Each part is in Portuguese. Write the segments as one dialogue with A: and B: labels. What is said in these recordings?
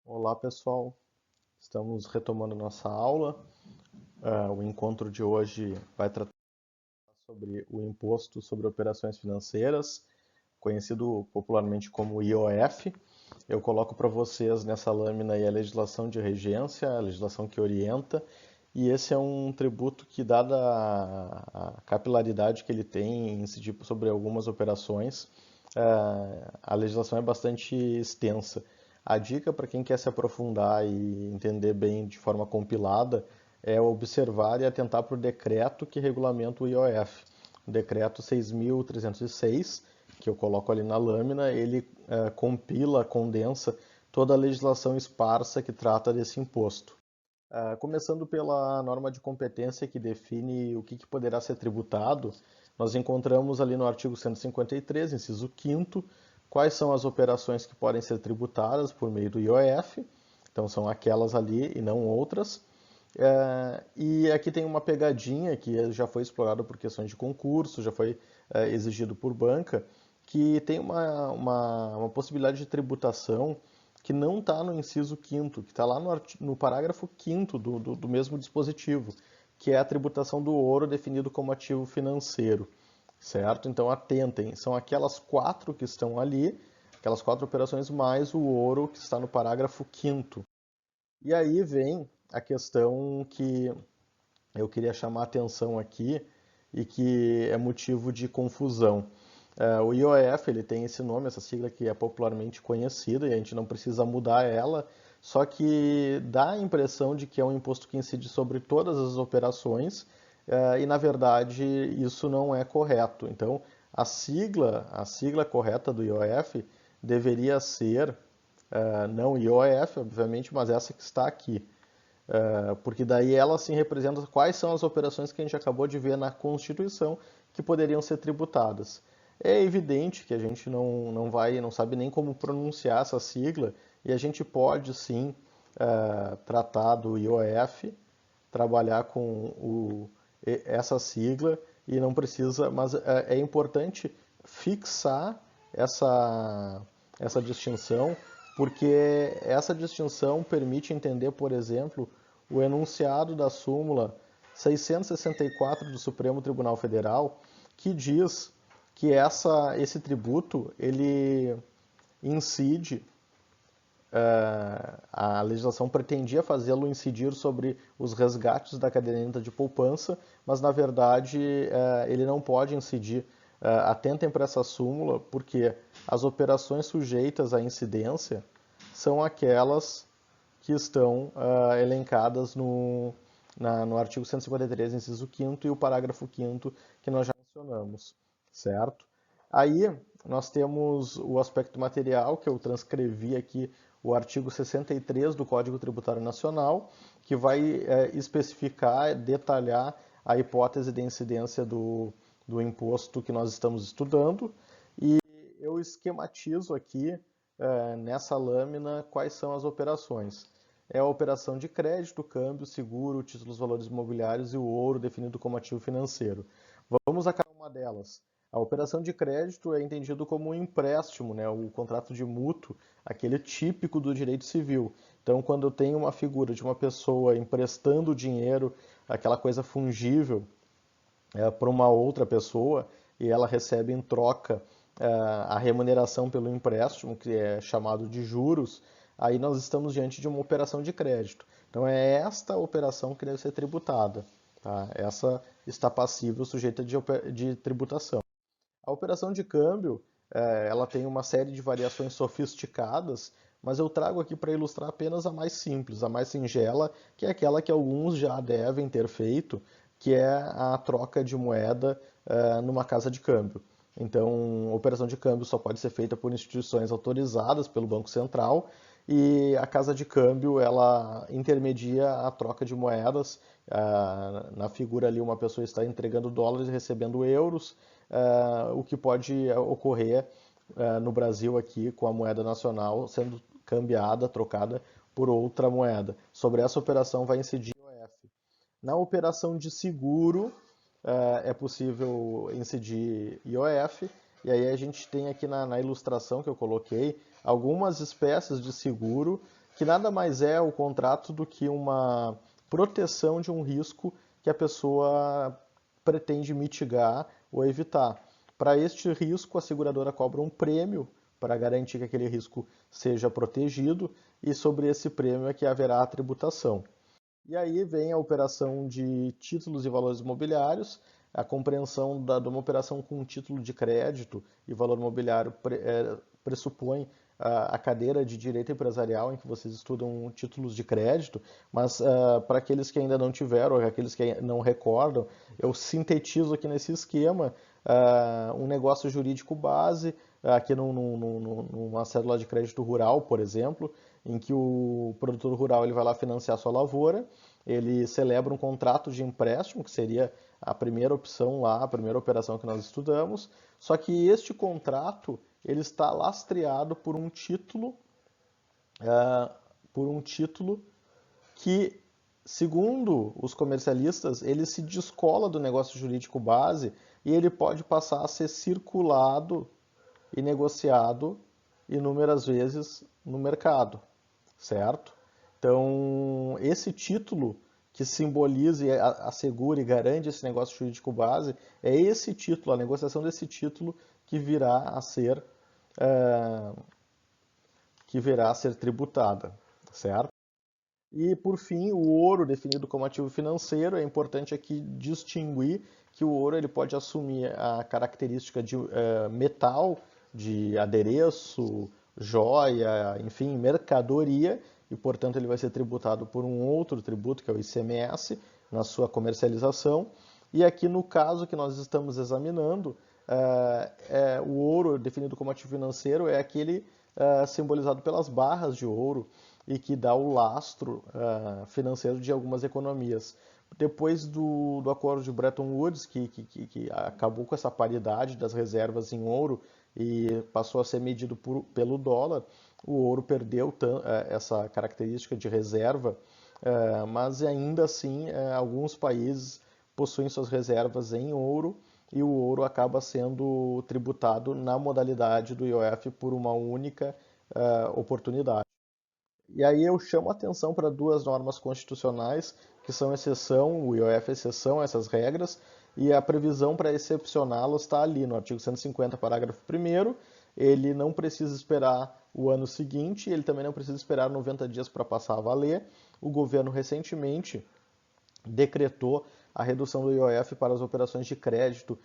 A: Olá pessoal, estamos retomando nossa aula. O encontro de hoje vai tratar sobre o Imposto sobre Operações Financeiras, conhecido popularmente como IOF. Eu coloco para vocês nessa lâmina aí a legislação de regência, a legislação que orienta, e esse é um tributo que, dada a capilaridade que ele tem em incidir sobre algumas operações, a legislação é bastante extensa. A dica para quem quer se aprofundar e entender bem de forma compilada é observar e atentar para o decreto que regulamenta o IOF. O decreto 6.306, que eu coloco ali na lâmina, ele compila, condensa toda a legislação esparsa que trata desse imposto. Começando pela norma de competência que define o que poderá ser tributado, nós encontramos ali no artigo 153, inciso 5º, quais são as operações que podem ser tributadas por meio do IOF, então são aquelas ali e não outras. E aqui tem uma pegadinha que já foi explorada por questões de concurso, já foi exigido por banca, que tem uma possibilidade de tributação que não está no inciso 5º, que está lá no parágrafo 5º do mesmo dispositivo, que é a tributação do ouro definido como ativo financeiro, certo? Então atentem, são aquelas quatro que estão ali, aquelas quatro operações mais o ouro que está no parágrafo 5º. E aí vem a questão que eu queria chamar a atenção aqui e que é motivo de confusão. O IOF ele tem esse nome, essa sigla que é popularmente conhecida e a gente não precisa mudar ela, só que dá a impressão de que é um imposto que incide sobre todas as operações e na verdade isso não é correto. Então a sigla correta do IOF deveria ser não IOF, obviamente, mas essa que está aqui. Porque daí ela sim representa quais são as operações que a gente acabou de ver na Constituição que poderiam ser tributadas. É evidente que a gente não sabe nem como pronunciar essa sigla, e a gente pode sim tratar do IOF, trabalhar com essa sigla, e não precisa, mas é importante fixar essa, essa distinção, porque essa distinção permite entender, por exemplo, o enunciado da súmula 664 do Supremo Tribunal Federal, que diz que esse tributo ele incide, a legislação pretendia fazê-lo incidir sobre os resgates da caderneta de poupança, mas na verdade ele não pode incidir. Atentem para essa súmula, porque as operações sujeitas à incidência são aquelas que estão elencadas no artigo 153, inciso 5º, e o parágrafo 5º que nós já mencionamos, certo? Aí nós temos o aspecto material, que eu transcrevi aqui o artigo 63 do Código Tributário Nacional, que vai especificar, detalhar a hipótese de incidência do imposto que nós estamos estudando. E eu esquematizo aqui, nessa lâmina, quais são as operações. É a operação de crédito, câmbio, seguro, títulos, valores imobiliários e o ouro definido como ativo financeiro. Vamos a cada uma delas. A operação de crédito é entendido como um empréstimo, né? O contrato de mútuo, aquele típico do direito civil. Então, quando eu tenho uma figura de uma pessoa emprestando dinheiro, aquela coisa fungível, para uma outra pessoa, e ela recebe em troca a remuneração pelo empréstimo, que é chamado de juros, aí nós estamos diante de uma operação de crédito. Então é esta operação que deve ser tributada. Tá? Essa está passível, sujeita de tributação. A operação de câmbio, ela tem uma série de variações sofisticadas, mas eu trago aqui para ilustrar apenas a mais simples, a mais singela, que é aquela que alguns já devem ter feito, que é a troca de moeda numa casa de câmbio. Então, a operação de câmbio só pode ser feita por instituições autorizadas pelo Banco Central, e a casa de câmbio ela intermedia a troca de moedas. Na figura ali, uma pessoa está entregando dólares e recebendo euros, o que pode ocorrer no Brasil aqui com a moeda nacional sendo cambiada, trocada por outra moeda. Sobre essa operação vai incidir o IOF. Na operação de seguro é possível incidir IOF, e aí a gente tem aqui na ilustração que eu coloquei algumas espécies de seguro que nada mais é o contrato do que uma proteção de um risco que a pessoa pretende mitigar ou evitar. Para este risco, a seguradora cobra um prêmio para garantir que aquele risco seja protegido e sobre esse prêmio é que haverá a tributação. E aí vem a operação de títulos e valores imobiliários, a compreensão de uma operação com título de crédito e valor imobiliário pressupõe a cadeira de direito empresarial em que vocês estudam títulos de crédito, mas para aqueles que ainda não tiveram, ou aqueles que não recordam, eu sintetizo aqui nesse esquema um negócio jurídico base, aqui numa cédula de crédito rural, por exemplo, em que o produtor rural ele vai lá financiar sua lavoura, ele celebra um contrato de empréstimo, que seria a primeira opção lá, a primeira operação que nós estudamos, só que este contrato ele está lastreado por um título que, segundo os comercialistas, ele se descola do negócio jurídico base e ele pode passar a ser circulado e negociado inúmeras vezes no mercado, certo? Então, esse título que simboliza, assegura e garante esse negócio jurídico base, é esse título, a negociação desse título que virá a ser tributada, certo? E, por fim, o ouro, definido como ativo financeiro, é importante aqui distinguir que o ouro ele pode assumir a característica de metal, de adereço, joia, enfim, mercadoria, e, portanto, ele vai ser tributado por um outro tributo, que é o ICMS, na sua comercialização. E aqui, no caso que nós estamos examinando, o ouro, definido como ativo financeiro, é aquele simbolizado pelas barras de ouro, e que dá o lastro financeiro de algumas economias. Depois do acordo de Bretton Woods, que acabou com essa paridade das reservas em ouro e passou a ser medido pelo dólar, o ouro perdeu essa característica de reserva, mas ainda assim alguns países possuem suas reservas em ouro e o ouro acaba sendo tributado na modalidade do IOF por uma única oportunidade. E aí eu chamo a atenção para duas normas constitucionais que são exceção, o IOF é exceção a essas regras, e a previsão para excepcioná-las está ali no artigo 150, parágrafo 1º. Ele não precisa esperar o ano seguinte, ele também não precisa esperar 90 dias para passar a valer. O governo recentemente decretou a redução do IOF para as operações de crédito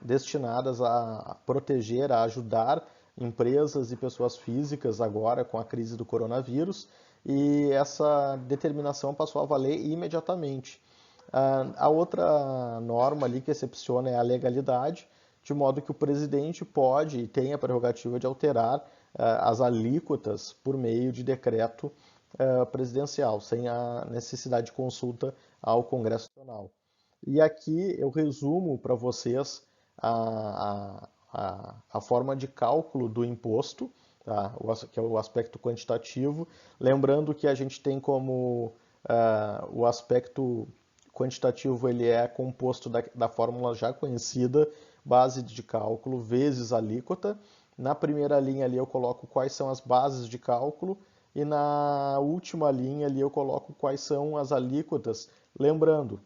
A: destinadas a proteger, a ajudar empresas e pessoas físicas agora com a crise do coronavírus, e essa determinação passou a valer imediatamente. A outra norma ali que excepciona é a legalidade, de modo que o presidente pode e tem a prerrogativa de alterar as alíquotas por meio de decreto presidencial, sem a necessidade de consulta ao Congresso Nacional. E aqui eu resumo para vocês a forma de cálculo do imposto, tá? Que é o aspecto quantitativo. Lembrando que a gente tem como o aspecto quantitativo ele é composto da fórmula já conhecida, base de cálculo vezes alíquota. Na primeira linha ali eu coloco quais são as bases de cálculo e na última linha ali eu coloco quais são as alíquotas. Lembrando,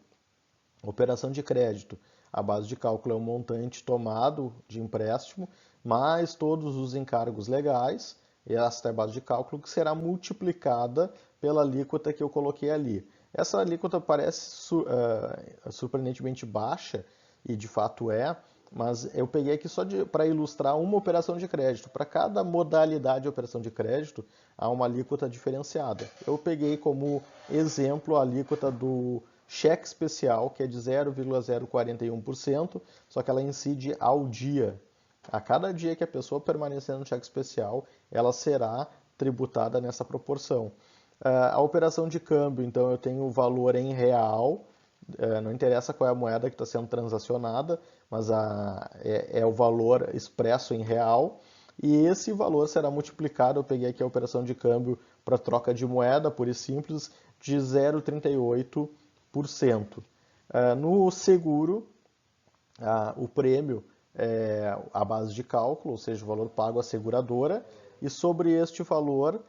A: operação de crédito, a base de cálculo é o montante tomado de empréstimo, mais todos os encargos legais, e esta é a base de cálculo que será multiplicada pela alíquota que eu coloquei ali. Essa alíquota parece surpreendentemente baixa, e de fato é, mas eu peguei aqui só para ilustrar uma operação de crédito. Para cada modalidade de operação de crédito, há uma alíquota diferenciada. Eu peguei como exemplo a alíquota do cheque especial, que é de 0,041%, só que ela incide ao dia. A cada dia que a pessoa permanecer no cheque especial, ela será tributada nessa proporção. A operação de câmbio, então, eu tenho o valor em real, não interessa qual é a moeda que está sendo transacionada, mas é o valor expresso em real, e esse valor será multiplicado, eu peguei aqui a operação de câmbio para troca de moeda, pura e simples, de 0,38%. No seguro, o prêmio é a base de cálculo, ou seja, o valor pago à seguradora, e sobre este valor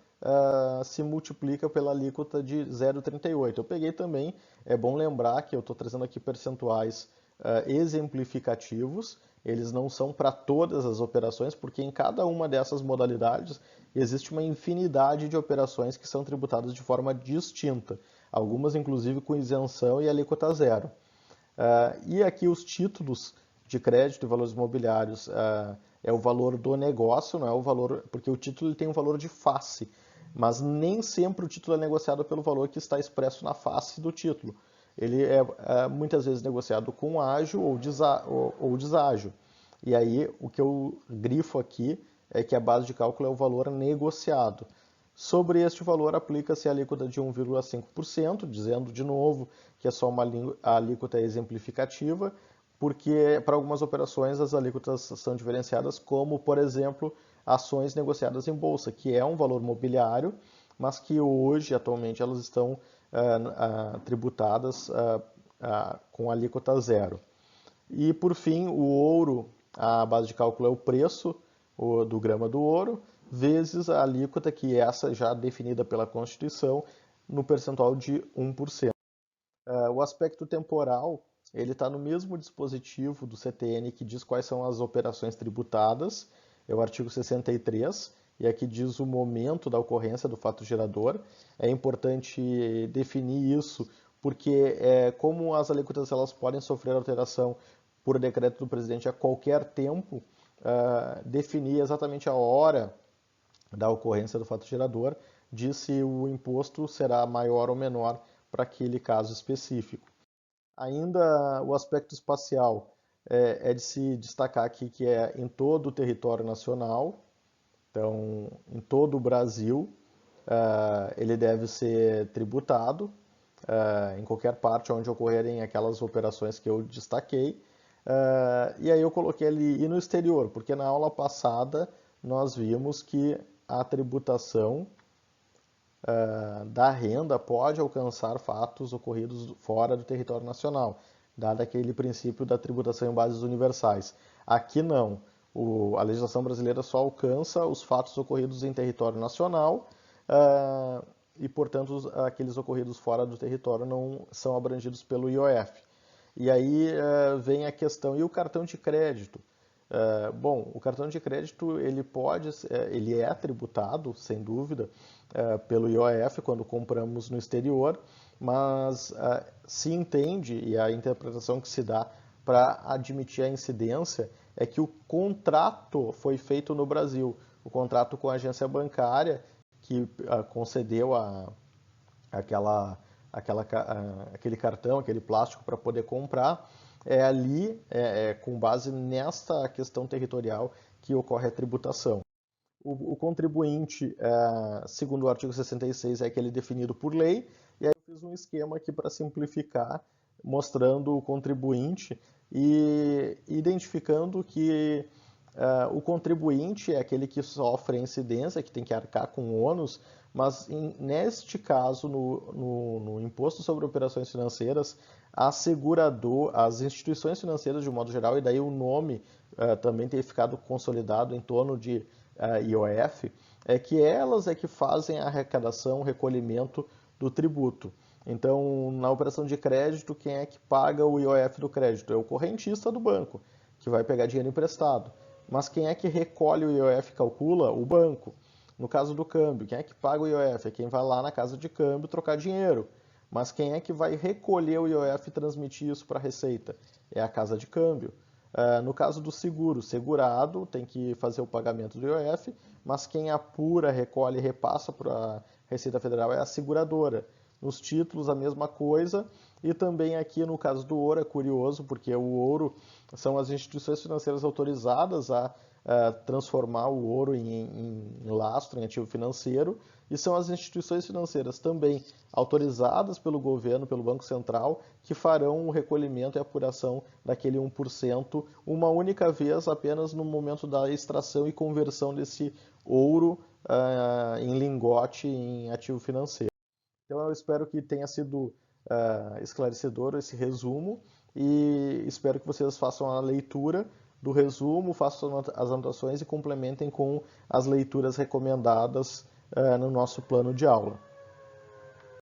A: se multiplica pela alíquota de 0,38. Eu peguei também, é bom lembrar que eu estou trazendo aqui percentuais exemplificativos, eles não são para todas as operações, porque em cada uma dessas modalidades existe uma infinidade de operações que são tributadas de forma distinta, algumas inclusive com isenção e alíquota zero. E aqui os títulos de crédito e valores imobiliários é o valor do negócio, não é o valor, porque o título ele tem um valor de face, mas nem sempre o título é negociado pelo valor que está expresso na face do título. Ele é muitas vezes negociado com ágio ou deságio. E aí o que eu grifo aqui é que a base de cálculo é o valor negociado. Sobre este valor, aplica-se a alíquota de 1,5%, dizendo de novo que é só uma alíquota exemplificativa, porque para algumas operações as alíquotas são diferenciadas, como, por exemplo, ações negociadas em bolsa, que é um valor mobiliário, mas que hoje, atualmente, elas estão tributadas com alíquota zero. E, por fim, o ouro, a base de cálculo é o preço do grama do ouro, vezes a alíquota, que é essa já definida pela Constituição, no percentual de 1%. O aspecto temporal, ele está no mesmo dispositivo do CTN que diz quais são as operações tributadas, é o artigo 63, e aqui diz o momento da ocorrência do fato gerador. É importante definir isso, porque como as alíquotas elas podem sofrer alteração por decreto do presidente a qualquer tempo, definir exatamente a hora da ocorrência do fato gerador diz se o imposto será maior ou menor para aquele caso específico. Ainda o aspecto espacial é de se destacar aqui que é em todo o território nacional, então em todo o Brasil ele deve ser tributado em qualquer parte onde ocorrerem aquelas operações que eu destaquei. E aí eu coloquei ali e no exterior, porque na aula passada nós vimos que a tributação da renda pode alcançar fatos ocorridos fora do território nacional, dado aquele princípio da tributação em bases universais. Aqui não. A legislação brasileira só alcança os fatos ocorridos em território nacional e, portanto, aqueles ocorridos fora do território não são abrangidos pelo IOF. E aí vem a questão, e o cartão de crédito? Bom, o cartão de crédito ele é tributado, sem dúvida, pelo IOF quando compramos no exterior, mas se entende, e a interpretação que se dá para admitir a incidência é que o contrato foi feito no Brasil, o contrato com a agência bancária que concedeu aquele cartão, aquele plástico para poder comprar, com base nesta questão territorial que ocorre a tributação. O contribuinte, segundo o artigo 66, é aquele definido por lei, e aí eu fiz um esquema aqui para simplificar, mostrando o contribuinte e identificando que o contribuinte é aquele que sofre a incidência, que tem que arcar com o ônus, mas neste caso, no Imposto sobre Operações Financeiras, as instituições financeiras de um modo geral, e daí o nome também tem ficado consolidado em torno de IOF, é que elas é que fazem a arrecadação, o recolhimento do tributo. Então, na operação de crédito, quem é que paga o IOF do crédito? É o correntista do banco, que vai pegar dinheiro emprestado. Mas quem é que recolhe o IOF e calcula? O banco. No caso do câmbio, quem é que paga o IOF? É quem vai lá na casa de câmbio trocar dinheiro. Mas quem é que vai recolher o IOF e transmitir isso para a Receita? É a casa de câmbio. No caso do seguro, segurado tem que fazer o pagamento do IOF, mas quem apura, recolhe e repassa para a Receita Federal é a seguradora. Nos títulos, a mesma coisa. E também aqui no caso do ouro, é curioso, porque o ouro são as instituições financeiras autorizadas a transformar o ouro em lastro, em ativo financeiro, e são as instituições financeiras também autorizadas pelo governo, pelo Banco Central, que farão o recolhimento e apuração daquele 1% uma única vez, apenas no momento da extração e conversão desse ouro em lingote em ativo financeiro. Então eu espero que tenha sido esclarecedor esse resumo e espero que vocês façam a leitura do resumo, façam as anotações e complementem com as leituras recomendadas no nosso plano de aula.